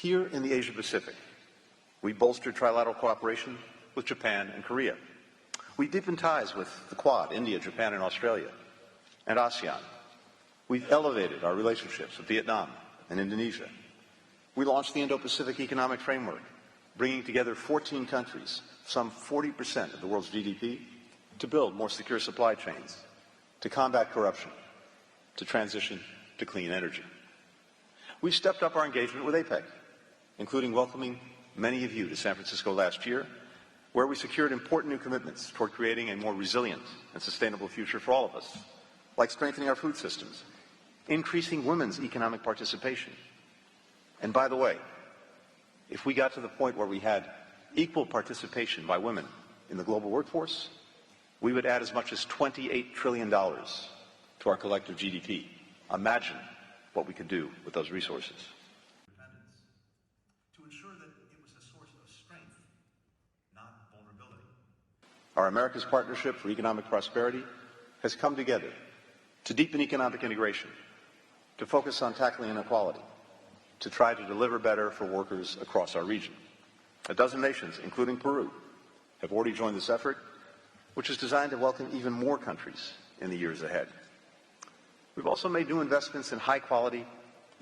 Here in the Asia-Pacific, we bolstered trilateral cooperation with Japan and Korea. We deepened ties with the Quad, India, Japan, and Australia, and ASEAN. We've elevated our relationships with Vietnam and Indonesia. We launched the Indo-Pacific Economic Framework, bringing together 14 countries, some 40% of the world's GDP, to build more secure supply chains, to combat corruption, to transition to clean energy. We stepped up our engagement with APEC, including welcoming many of you to San Francisco last year, where we secured important new commitments toward creating a more resilient and sustainable future for all of us, like strengthening our food systems, increasing women's economic participation. And by the way, if we got to the point where we had equal participation by women in the global workforce, we would add as much as $28 trillion to our collective GDP. Imagine what we could do with those resources. To ensure that it was a source of strength, not vulnerability. Our America's Partnership for Economic Prosperity has come together to deepen economic integration, to focus on tackling inequality, to try to deliver better for workers across our region. A dozen nations, including Peru, have already joined this effort, which is designed to welcome even more countries in the years ahead. We've also made new investments in high-quality,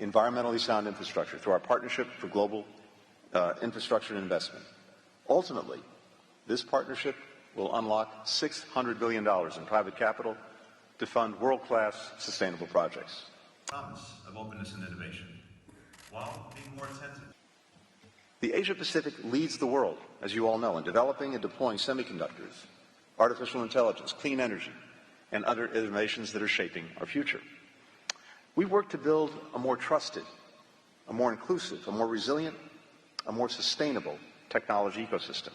environmentally sound infrastructure through our Partnership for Global Infrastructure and Investment. Ultimately, this partnership will unlock $600 billion in private capital to fund world-class sustainable projects. Promise of openness and innovation, while being more attentive. The Asia-Pacific leads the world, as you all know, in developing and deploying semiconductors, artificial intelligence, clean energy, and other innovations that are shaping our future. We work to build a more trusted, a more inclusive, a more resilient, a more sustainable technology ecosystem.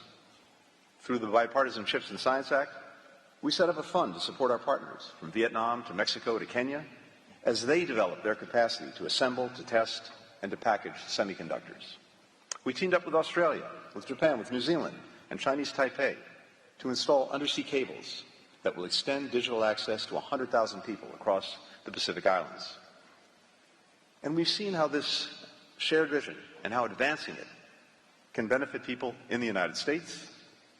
Through the Bipartisan Chips and Science Act, we set up a fund to support our partners, from Vietnam to Mexico to Kenya, as they develop their capacity to assemble, to test, and to package semiconductors. We teamed up with Australia, with Japan, with New Zealand, and Chinese Taipei to install undersea cables that will extend digital access to 100,000 people across the Pacific Islands. And we've seen how this shared vision and how advancing it can benefit people in the United States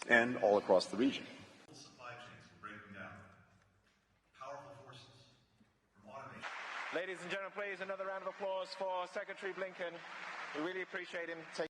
and all across the region. Supply chains are breaking down. Powerful forces from automation. Ladies and gentlemen, please, another round of applause for Secretary Blinken. We really appreciate him taking